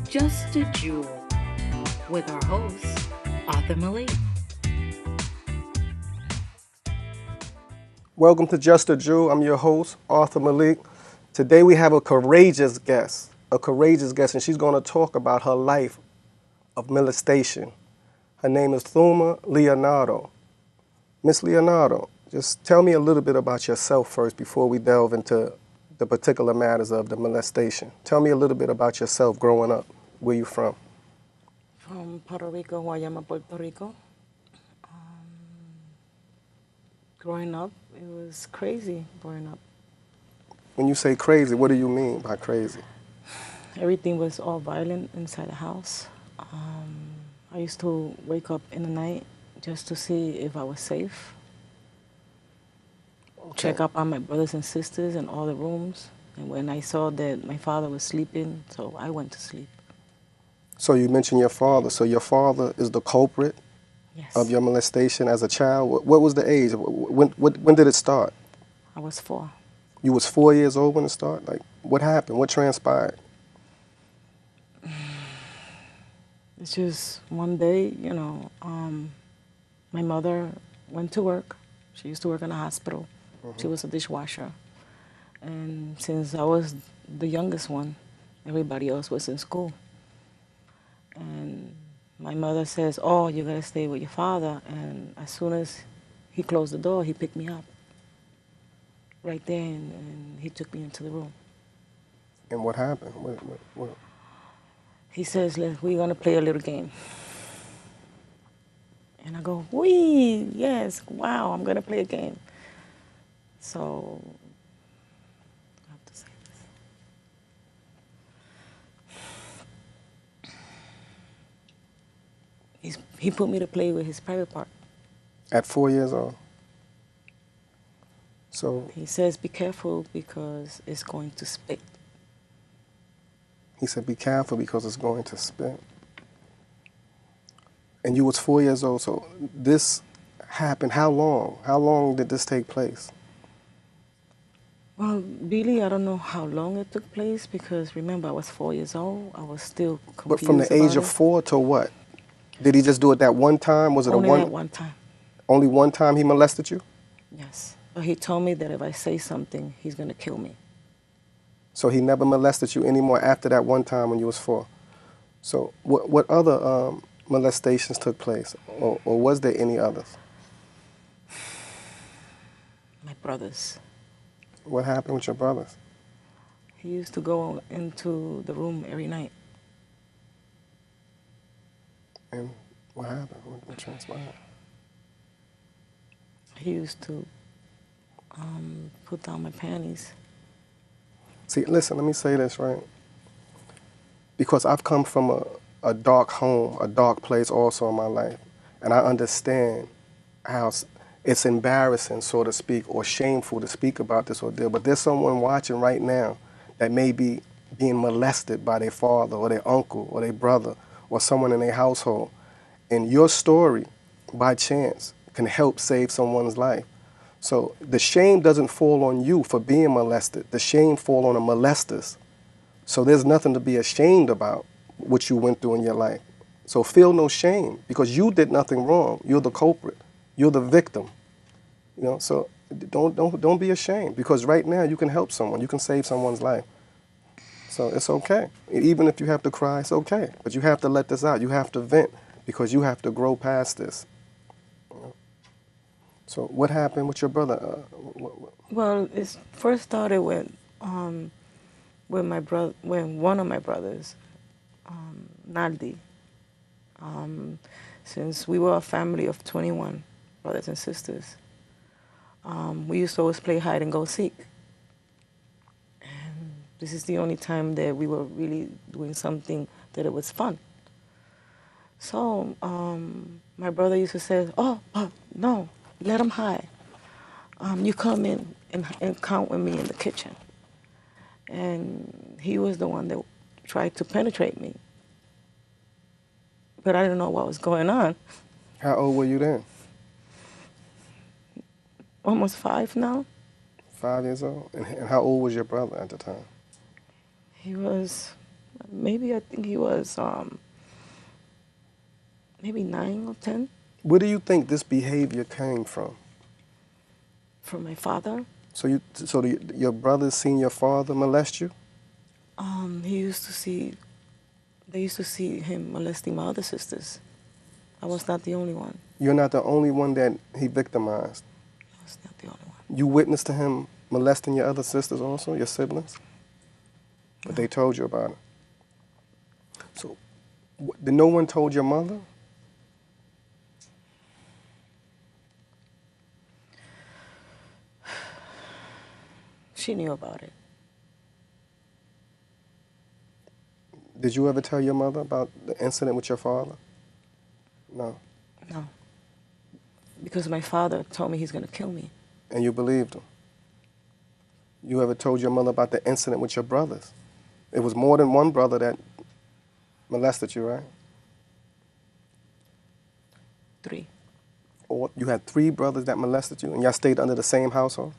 Just a Jewel with our host, Arthur Malik. Welcome to Just a Jew. I'm your host, Arthur Malik. Today we have a courageous guest, and she's going to talk about her life of molestation. Her name is Zulma Leonardo. Miss Leonardo, just tell me a little bit about yourself first before we delve into the particular matters of the molestation. Tell me a little bit about yourself growing up. Where you from? From Puerto Rico, Guayama, Puerto Rico. Growing up, it was crazy growing up. When you say crazy, what do you mean by crazy? Everything was all violent inside the house. I used to wake up in the night just to see if I was safe. Okay. Check up on my brothers and sisters in all the rooms. And when I saw that my father was sleeping, so I went to sleep. So you mentioned your father. So your father is the culprit Yes. of your molestation as a child? What was the age? When did it start? I was 4. You was 4 years old when it started? Like, what happened? What transpired? It's just one day, my mother went to work. She used to work in a hospital. She was a dishwasher. And since I was the youngest one, everybody else was in school. And my mother says, oh, you gotta stay with your father. And as soon as he closed the door, he picked me up right there, and he took me into the room. And what happened? He says, we're gonna play a little game. And I go, wee, yes, wow, I'm gonna play a game. So, I have to say this. He put me to play with his private part. At 4 years old? So He says, be careful because it's going to spit. he said, be careful because it's going to spit. And you was 4 years old, so this happened how long? How long did this take place? Well, really, I don't know how long it took place because remember, I was 4 years old. I was still confused. But from the age of 4 to what? Did he just do it that one time? Was it Only a one? that one time. Only one time he molested you? Yes. But he told me that if I say something, he's going to kill me. So he never molested you anymore after that one time when you was 4. So what other molestations took place, or was there any others? My brothers. What happened with your brothers? He used to go into the room every night. And what happened? What transpired? He used to put down my panties. See, listen, let me say this, right? Because I've come from a dark home, a dark place also in my life, and I understand how it's embarrassing, so to speak, or shameful to speak about this ordeal, but there's someone watching right now that may be being molested by their father or their uncle or their brother or someone in their household. And your story, by chance, can help save someone's life. So the shame doesn't fall on you for being molested. The shame falls on the molesters. So there's nothing to be ashamed about what you went through in your life. So feel no shame because you did nothing wrong. You're the culprit. You're the victim. So don't be ashamed because right now you can help someone. You can save someone's life. So it's okay. Even if you have to cry, it's okay. But you have to let this out. You have to vent because you have to grow past this. So what happened with your brother? Well, it first started when one of my brothers, Naldi, since we were a family of 21 brothers and sisters, we used to always play hide and go seek. And this is the only time that we were really doing something that it was fun. So my brother used to say, oh, no, let him hide. You come in and count with me in the kitchen. And he was the one that tried to penetrate me. But I didn't know what was going on. How old were you then? Almost 5 now. 5 years old? And how old was your brother at the time? He was Maybe I think he was maybe 9 or 10. Where do you think this behavior came from? From my father. So your brothers seen your father molest you? He used to see, they used to see him molesting my other sisters. I was not the only one. You're not the only one that he victimized. I was not the only one. You witnessed to him molesting your other sisters also, your siblings? But they told you about it. So, did no one told your mother? She knew about it. Did you ever tell your mother about the incident with your father? No. No. Because my father told me he's going to kill me. And you believed him? You ever told your mother about the incident with your brothers? It was more than one brother that molested you, right? 3. Or you had 3 brothers that molested you, and y'all stayed under the same household?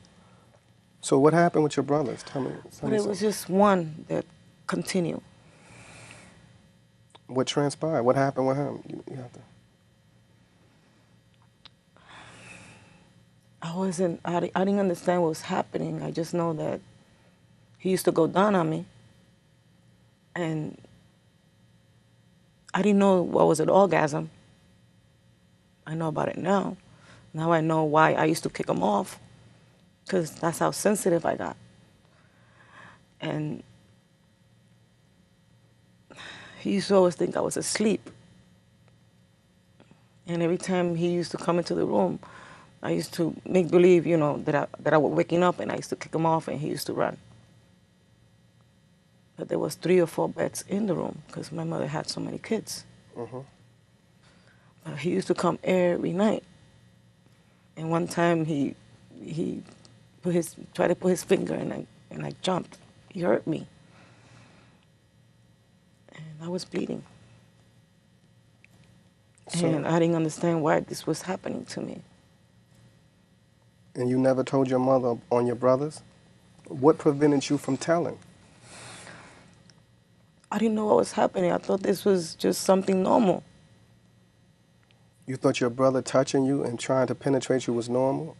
So what happened with your brothers? Tell me But it was just one that continued. What transpired? What happened with him? You have to. I didn't understand what was happening. I just know that he used to go down on me. And I didn't know what was an orgasm. I know about it now. Now I know why I used to kick him off, because that's how sensitive I got. And he used to always think I was asleep. And every time he used to come into the room, I used to make believe, you know, that I was waking up, and I used to kick him off, and he used to run. But there was 3 or 4 beds in the room because my mother had so many kids. But he used to come every night. And one time he tried to put his finger, and I jumped. He hurt me. And I was bleeding. And I didn't understand why this was happening to me. And you never told your mother on your brothers? What prevented you from telling? I didn't know what was happening. I thought this was just something normal. You thought your brother touching you and trying to penetrate you was normal?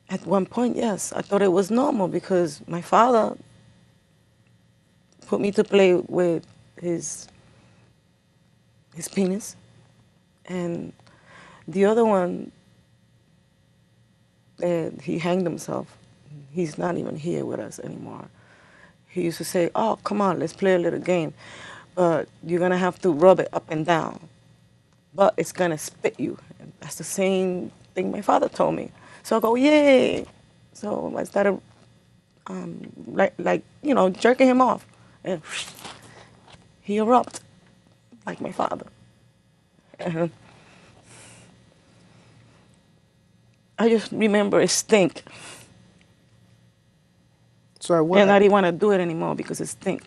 At one point, yes. I thought it was normal because my father put me to play with his penis. And the other one, he hanged himself. He's not even here with us anymore. He used to say, "Oh, come on, let's play a little game. But you're going to have to rub it up and down. But it's going to spit you." And that's the same thing my father told me. So I go, "Yay." So I started, you know, jerking him off. And he erupted like my father. And I just remember it stink. So what? And I didn't want to do it anymore because it stink.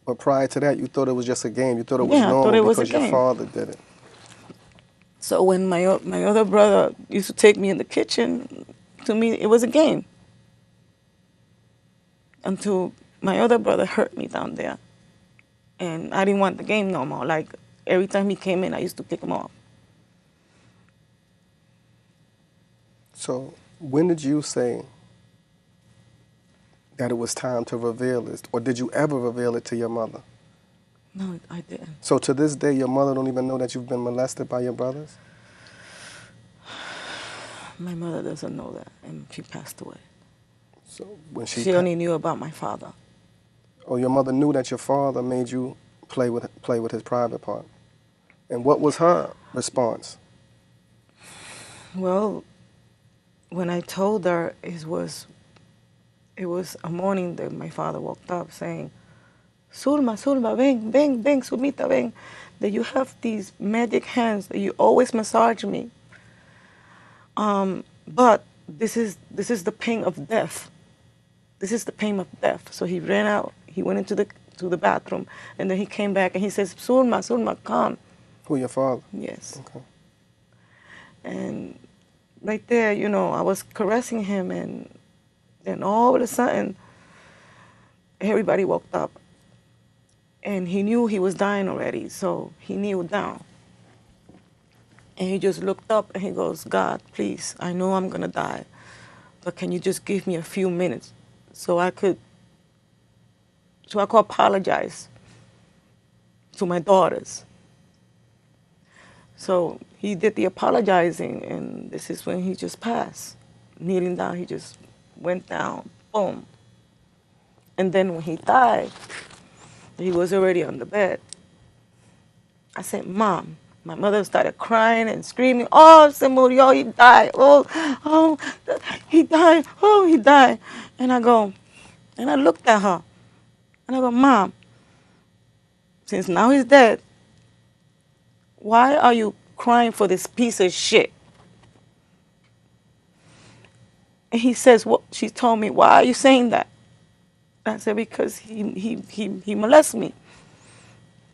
But prior to that, you thought it was just a game. You thought it was Yeah, I normal thought it was a because your game. father did it. So when my other brother used to take me in the kitchen, to me it was a game. Until my other brother hurt me down there. And I didn't want the game no more. Like every time he came in, I used to kick him off. So when did you say that it was time to reveal this? Or did you ever reveal it to your mother? No, I didn't. So to this day, your mother don't even know that you've been molested by your brothers? My mother doesn't know that, and she passed away. So when She only knew about my father. Oh, your mother knew that your father made you play with his private part. And what was her response? Well, when I told her, it was a morning that my father woke up saying, "Zulma, Zulma, ven, ven, ven, Zulmita, ven, that you have these magic hands, that you always massage me. But this is the pain of death. This is the pain of death." So he ran out, he went into the bathroom, and then he came back and he says, "Zulma, Zulma, come." Who, your father? Yes. Okay. And right there, you know, I was caressing him, and then all of a sudden, everybody woke up. And he knew he was dying already, so he kneeled down. And he just looked up and he goes, God, please, I know I'm going to die, but can you just give me a few minutes so I could apologize to my daughters. So he did the apologizing, and this is when he just passed. Kneeling down, he just went down, boom. And then when he died, he was already on the bed. I said, Mom. My mother started crying and screaming, oh, se murió, he died. Oh, he died. Oh, he died. And I looked at her, and I go, Mom, since now he's dead, why are you crying for this piece of shit? And he says, well, she told me, why are you saying that? I said, because he molests me.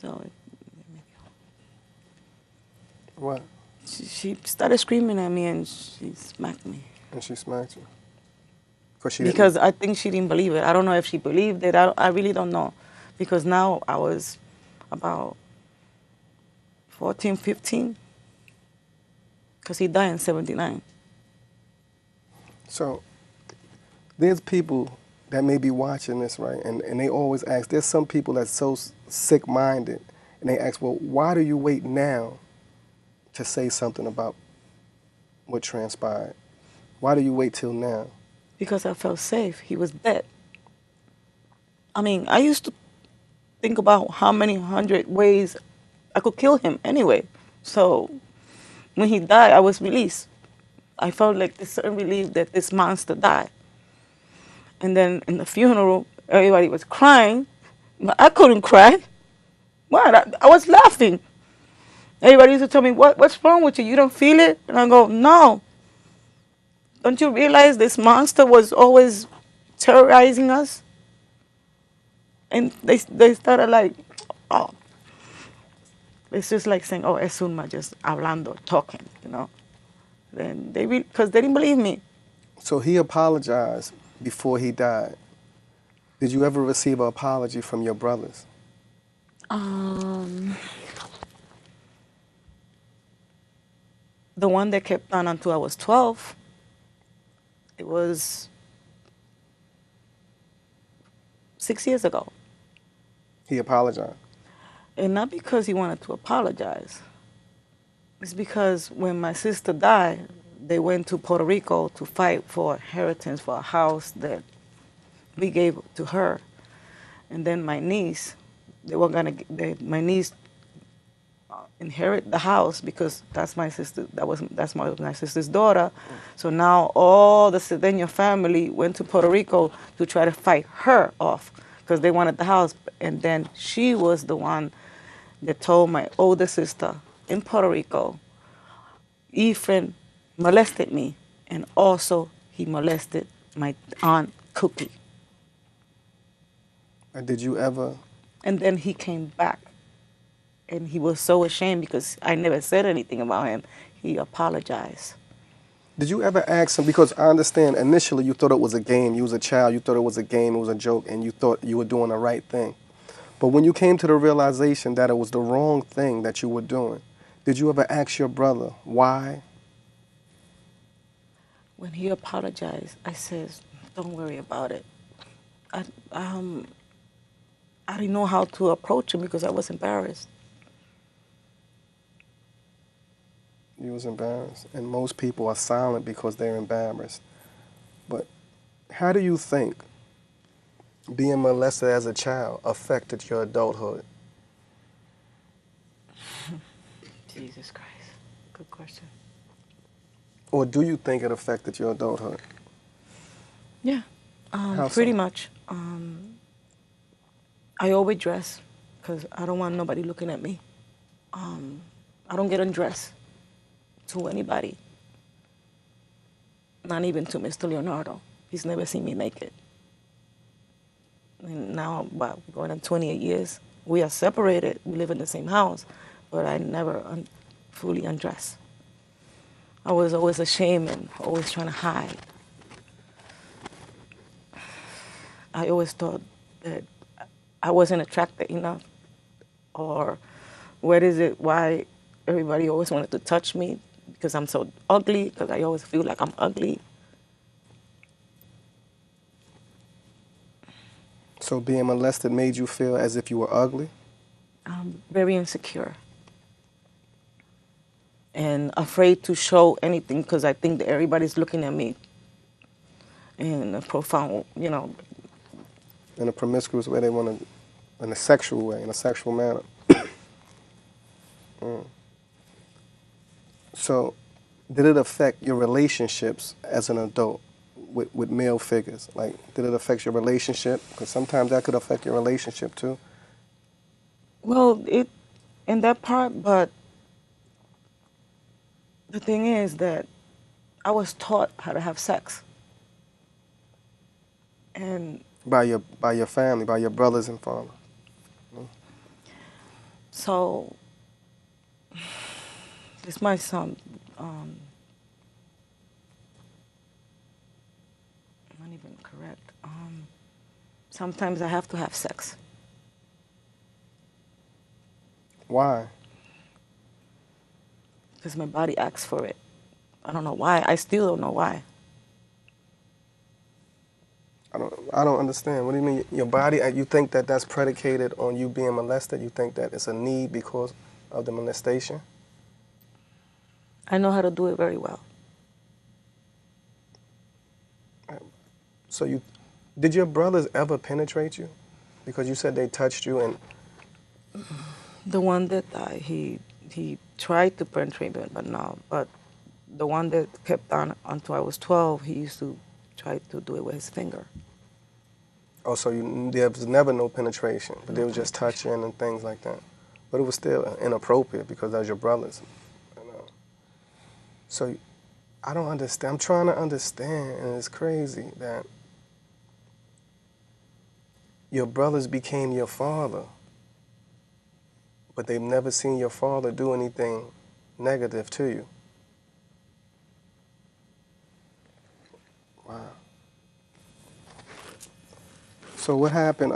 So What? she started screaming at me and she smacked me. And she smacked you? Because I think she didn't believe it. I don't know if she believed it. I really don't know. Because now I was about 14, 15. Because he died in 79. So there's people that may be watching this, right? And they always ask, there's some people that's so sick-minded, and they ask, well, why do you wait now to say something about what transpired? Why do you wait till now? Because I felt safe. He was dead. I mean, I used to think about how many hundred ways I could kill him anyway. So when he died, I was released. I felt like this certain relief that this monster died. And then in the funeral, everybody was crying, but I couldn't cry. Why? I was laughing. Everybody used to tell me, what's wrong with you? You don't feel it? And I go, no. Don't you realize this monster was always terrorizing us? And they started like, oh. It's just like saying, oh, es Zulma just hablando, talking, you know. Then because they didn't believe me. So he apologized before he died. Did you ever receive an apology from your brothers? The one that kept on until I was 12, it was 6 years ago. He apologized. And not because he wanted to apologize. It's because when my sister died, they went to Puerto Rico to fight for inheritance for a house that we gave to her. And then my niece, my niece inherit the house because that's my sister. That's my sister's daughter. So now all the Cedeno family went to Puerto Rico to try to fight her off because they wanted the house. And then she was the one that told my older sister in Puerto Rico, Ephraim molested me, and also he molested my aunt Cookie. Did you ever? And then he came back, and he was so ashamed because I never said anything about him. He apologized. Did you ever ask him? Because I understand initially you thought it was a game. You was a child. You thought it was a game. It was a joke, and you thought you were doing the right thing. But when you came to the realization that it was the wrong thing that you were doing, did you ever ask your brother why? When he apologized, I said, don't worry about it. I didn't know how to approach him because I was embarrassed. You was embarrassed. And most people are silent because they're embarrassed. But how do you think being molested as a child affected your adulthood? Jesus Christ. Good question. Or do you think it affected your adulthood? Yeah, How pretty so? much. I always dress because I don't want nobody looking at me. I don't get undressed to anybody, not even to Mr. Leonardo. He's never seen me naked. And now, going on 28 years, we are separated. We live in the same house, but I never fully undress. I was always ashamed and always trying to hide. I always thought that I wasn't attracted enough or what is it, why everybody always wanted to touch me because I'm so ugly, because I always feel like I'm ugly. So being molested made you feel as if you were ugly? I'm very insecure and afraid to show anything because I think that everybody's looking at me in a profound, In a promiscuous way, they want to, in a sexual way, in a sexual manner. So, did it affect your relationships as an adult with male figures? Like, did it affect your relationship? Because sometimes that could affect your relationship too. well, it in that part, but the thing is that I was taught how to have sex. And By your family, by your brothers and father. so this might sound not even correct. Sometimes I have to have sex Why? because my body asks for it. I don't know why. I still don't know why. I don't understand. What do you mean? Your body, you think that that's predicated on you being molested? You think that it's a need because of the molestation? I know how to do it very well. So did your brothers ever penetrate you? Because you said they touched you and, The one that he tried to penetrate me, but no. But the one that kept on until I was 12, he used to try to do it with his finger. oh, so there was never no penetration, but No there was just penetration. touching and things like that. But it was still inappropriate because that's your brothers. You know? So I don't understand. I'm trying to understand, and it's crazy that your brothers became your father, but they've never seen your father do anything negative to you. Wow. So what happened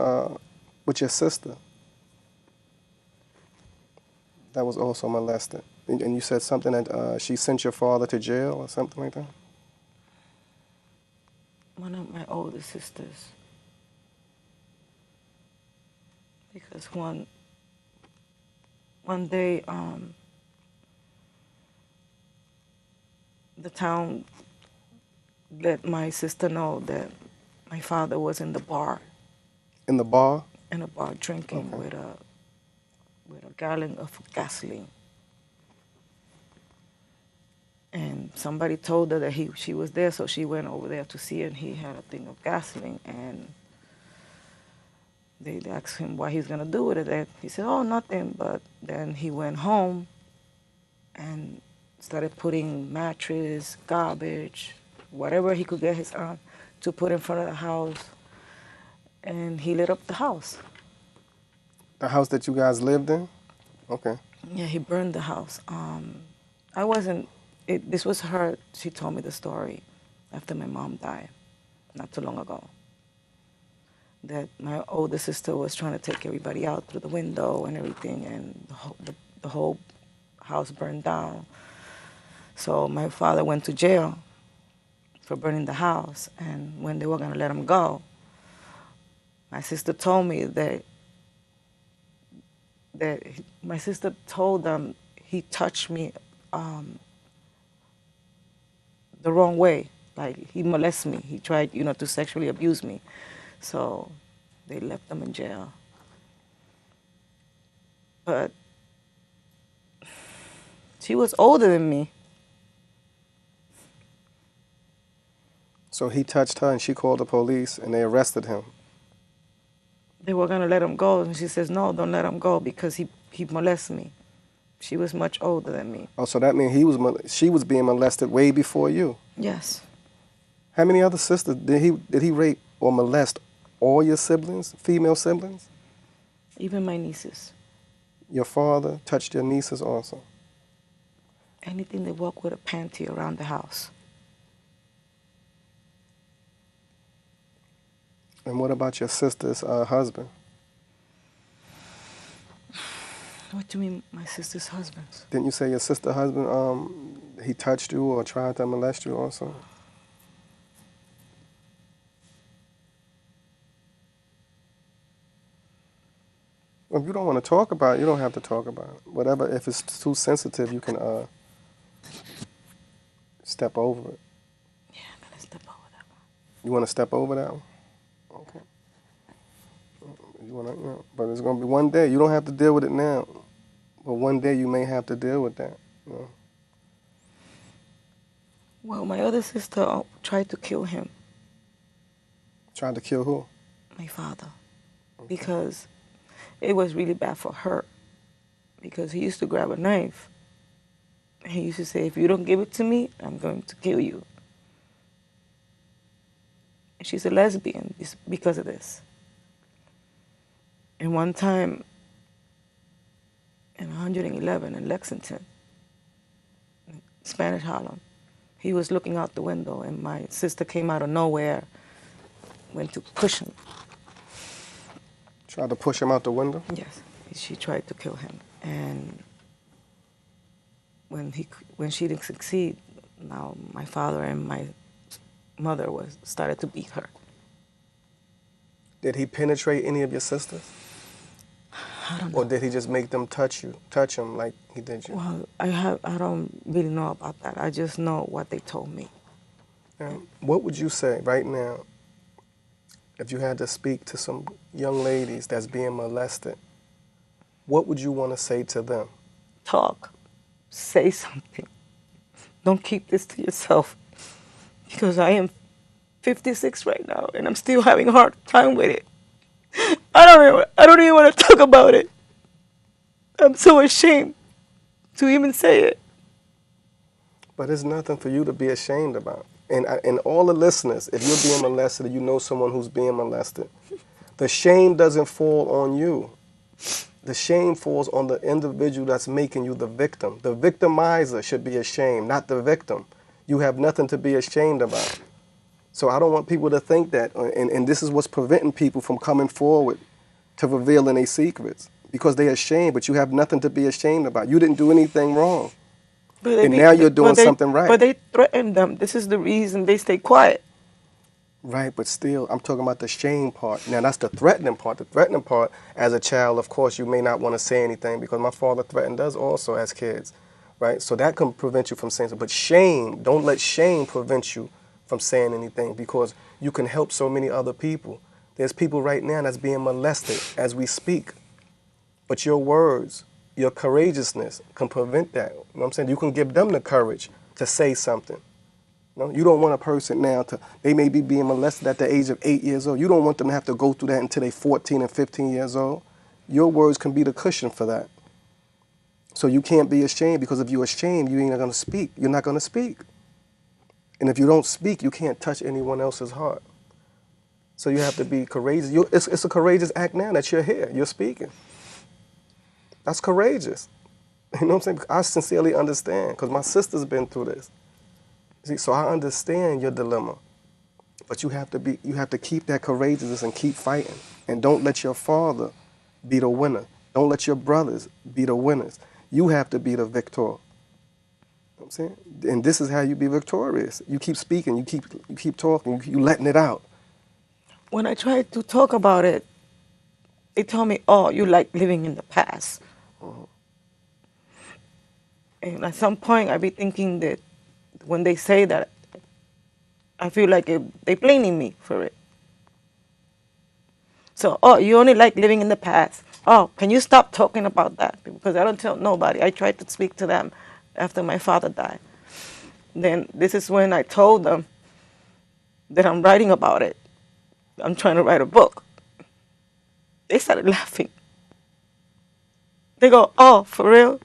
with your sister that was also molested? And you said something that she sent your father to jail or something like that? One of my older sisters. Because one day, the town let my sister know that my father was in the bar, In the bar? drinking Okay. with a gallon of gasoline. And somebody told her that she was there, so she went over there to see, and he had a thing of gasoline. And they asked him what he's gonna do with it. And he said, "Oh, nothing." But then he went home and started putting mattress, garbage, whatever he could get his arm to put in front of the house, and he lit up the house. The house that you guys lived in? Okay. Yeah, he burned the house. I wasn't. This was her. She told me the story after my mom died, not too long ago. That my older sister was trying to take everybody out through the window and everything, and the whole house burned down. So my father went to jail for burning the house, and when they were gonna let him go, my sister told me my sister told them he touched me the wrong way, like he molested me. He tried, to sexually abuse me. So they left him in jail. But she was older than me. So he touched her and she called the police and they arrested him. They were gonna let him go, and she says, "No, don't let him go because he molested me." She was much older than me. Oh, so that means she was being molested way before you. Yes. How many other sisters did he rape or molest? All your siblings, female siblings? Even my nieces. Your father touched your nieces also. Anything they walk with a panty around the house. And what about your sister's husband? What do you mean, my sister's husband? Didn't you say your sister's husband, he touched you or tried to molest you also? If you don't want to talk about it, you don't have to talk about it. Whatever, if it's too sensitive, you can step over it. Yeah, I'm gonna step over that one. You want to step over that one? Okay. You want to, but it's going to be one day. You don't have to deal with it now. But one day you may have to deal with that. You know? Well, my other sister tried to kill him. Tried to kill who? My father. Okay. Because it was really bad for her. Because he used to grab a knife. And he used to say, if you don't give it to me, I'm going to kill you. And she's a lesbian because of this. And one time, in 111 in Lexington, Spanish Harlem, he was looking out the window, and my sister came out of nowhere, went to push him. Tried to push him out the window? Yes, she tried to kill him. And when she didn't succeed, now my father and my mother started to beat her. Did he penetrate any of your sisters? I don't know. Or did he just make them touch him like he did you? Well, I don't really know about that. I just know what they told me. What would you say right now if you had to speak to some young ladies that's being molested? What would you want to say to them? Talk. Say something. Don't keep this to yourself. Because I am 56 right now, and I'm still having a hard time with it. I don't even want to talk about it. I'm so ashamed to even say it. But there's nothing for you to be ashamed about. And all the listeners, if you're being molested or you know someone who's being molested, the shame doesn't fall on you. The shame falls on the individual that's making you the victim. The victimizer should be ashamed, not the victim. You have nothing to be ashamed about. So I don't want people to think that, and this is what's preventing people from coming forward to revealing their secrets, because they're ashamed, but you have nothing to be ashamed about. You didn't do anything wrong. And now you're doing something right. But they threaten them. This is the reason they stay quiet. Right, but still, I'm talking about the shame part. Now, that's the threatening part. The threatening part, as a child, of course, you may not want to say anything, because my father threatened us also as kids, right? So that can prevent you from saying something. But shame, don't let shame prevent you from saying anything, because you can help so many other people. There's people right now that's being molested as we speak. But your words, your courageousness can prevent that. You know what I'm saying? You can give them the courage to say something. You don't want a person now they may be being molested at the age of 8 years old. You don't want them to have to go through that until they're 14 and 15 years old. Your words can be the cushion for that. So you can't be ashamed, because if you're ashamed, you ain't going to speak. You're not going to speak. And if you don't speak, you can't touch anyone else's heart. So you have to be courageous. It's a courageous act now that you're here. You're speaking. That's courageous. You know what I'm saying? I sincerely understand, because my sister's been through this. See, so I understand your dilemma, but you have to keep that courageousness and keep fighting, and don't let your father be the winner. Don't let your brothers be the winners. You have to be the victor. You know what I'm saying? And this is how you be victorious. You keep speaking, you keep talking, you letting it out. When I tried to talk about it, they told me, "Oh, you like living in the past." And at some point, I be thinking that when they say that, I feel like they blaming me for it. So, "Oh, you only like living in the past. Oh, can you stop talking about that?" Because I don't tell nobody. I tried to speak to them after my father died. Then this is when I told them that I'm writing about it. I'm trying to write a book. They started laughing. They go, "Oh, for real?"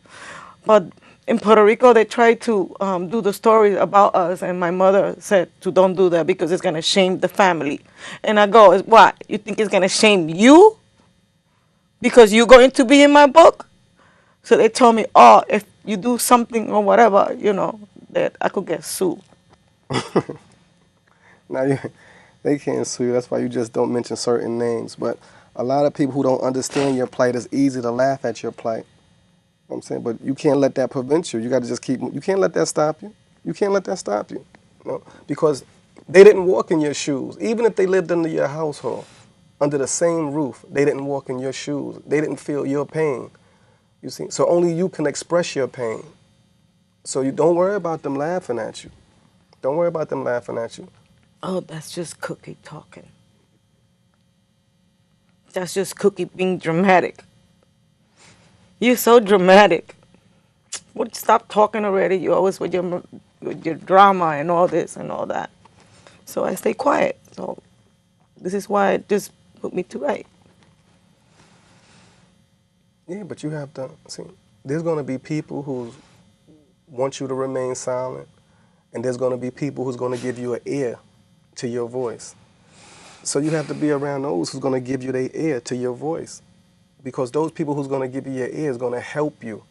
But in Puerto Rico, they tried to do the stories about us, and my mother said to don't do that because it's going to shame the family. And I go, "What? You think it's going to shame you? Because you're going to be in my book?" So they told me, "Oh, if you do something or whatever, that I could get sued." Now, they can't sue you. That's why you just don't mention certain names. But a lot of people who don't understand your plight, it's easy to laugh at your plight. I'm saying, but you can't let that prevent you. You got to just keep. You can't let that stop you. You can't let that stop you. You know, because they didn't walk in your shoes. Even if they lived under your household, under the same roof, they didn't walk in your shoes. They didn't feel your pain. You see, so only you can express your pain. So you don't worry about them laughing at you. Don't worry about them laughing at you. Oh, that's just Cookie talking. That's just Cookie being dramatic. You're so dramatic. Would you stop talking already? You always with your drama and all this and all that. So I stay quiet. So this is why it just put me to right. Yeah, but you have to see. There's going to be people who want you to remain silent, and there's going to be people who's going to give you an ear to your voice. So you have to be around those who's going to give you their ear to your voice, because those people who's going to give you your ear is going to help you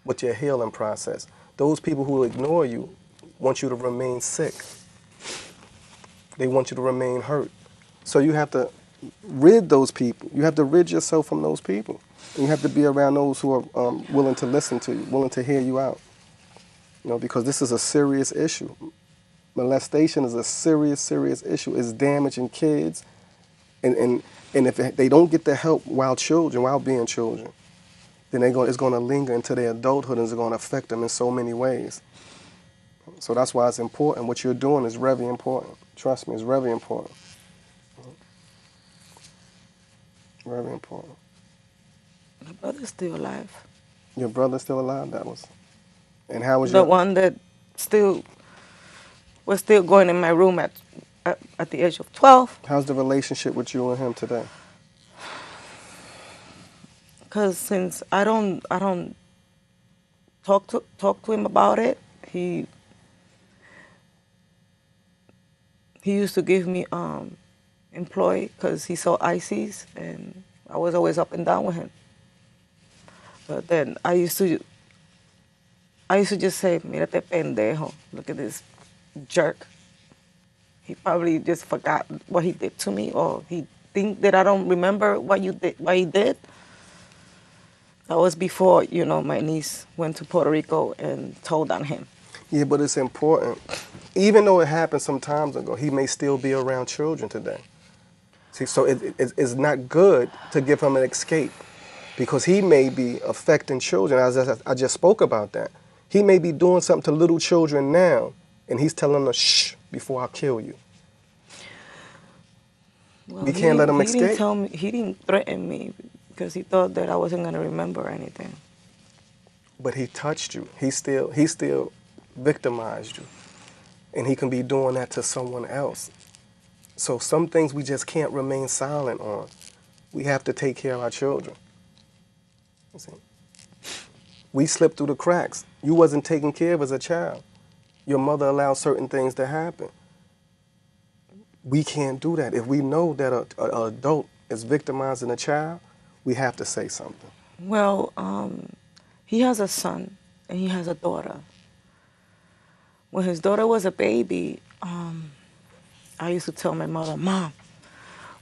with your healing process. Those people who ignore you want you to remain sick. They want you to remain hurt. So you have to rid those people. You have to rid yourself from those people. And you have to be around those who are willing to listen to you, willing to hear you out. You know, because this is a serious issue. Molestation is a serious, serious issue. It's damaging kids. And if they don't get the help while being children, then it's going to linger into their adulthood and it's going to affect them in so many ways. So that's why it's important. What you're doing is very important. Trust me, it's very important. Very important. My brother's still alive. Your brother's still alive? That was. And how was The one that was still going in my room at the age of 12. How's the relationship with you and him today? Because since I don't talk to him about it, he used to give me employee because he saw ICs and I was always up and down with him. But then I used to just say, "Mírate pendejo, look at this jerk." He probably just forgot what he did to me, or he think that I don't remember what he did. That was before, my niece went to Puerto Rico and told on him. Yeah, but it's important. Even though it happened some time ago, he may still be around children today. See, so it's not good to give him an escape, because he may be affecting children. I just spoke about that. He may be doing something to little children now, and he's telling them, "Shh, before I kill you." Well, we can't let him escape. He didn't threaten me because he thought that I wasn't going to remember anything. But he touched you. He still victimized you. And he can be doing that to someone else. So some things we just can't remain silent on. We have to take care of our children. We slipped through the cracks. You wasn't taken care of as a child. Your mother allowed certain things to happen. We can't do that. If we know that an adult is victimizing a child, we have to say something. Well, he has a son and he has a daughter. When his daughter was a baby, I used to tell my mother, "Mom,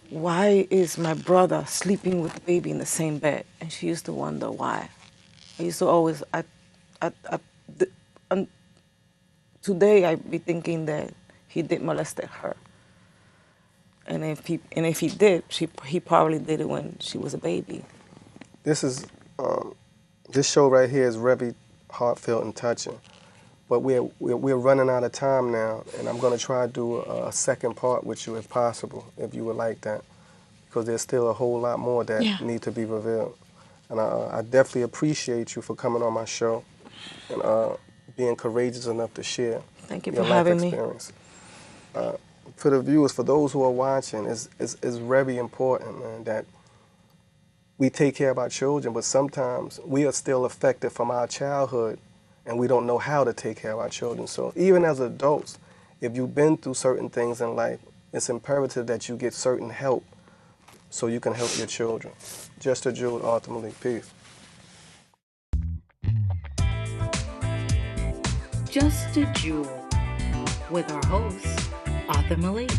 why is my brother sleeping with the baby in the same bed?" And she used to wonder why. I used to always, today I'd be thinking that he did molested her. And if he did, he probably did it when she was a baby. This show right here is very heartfelt and touching. But we're running out of time now, and I'm going to try to do a second part with you if possible, if you would like that, because there's still a whole lot more that need to be revealed. And I definitely appreciate you for coming on my show and being courageous enough to share Thank you your for life having me. experience. For the viewers, for those who are watching, it's very important, man, that we take care of our children, but sometimes we are still affected from our childhood and we don't know how to take care of our children. So even as adults, if you've been through certain things in life, it's imperative that you get certain help so you can help your children. Just a Jewel, ultimately. Peace. Just a Jewel with our host, Arthur Malik.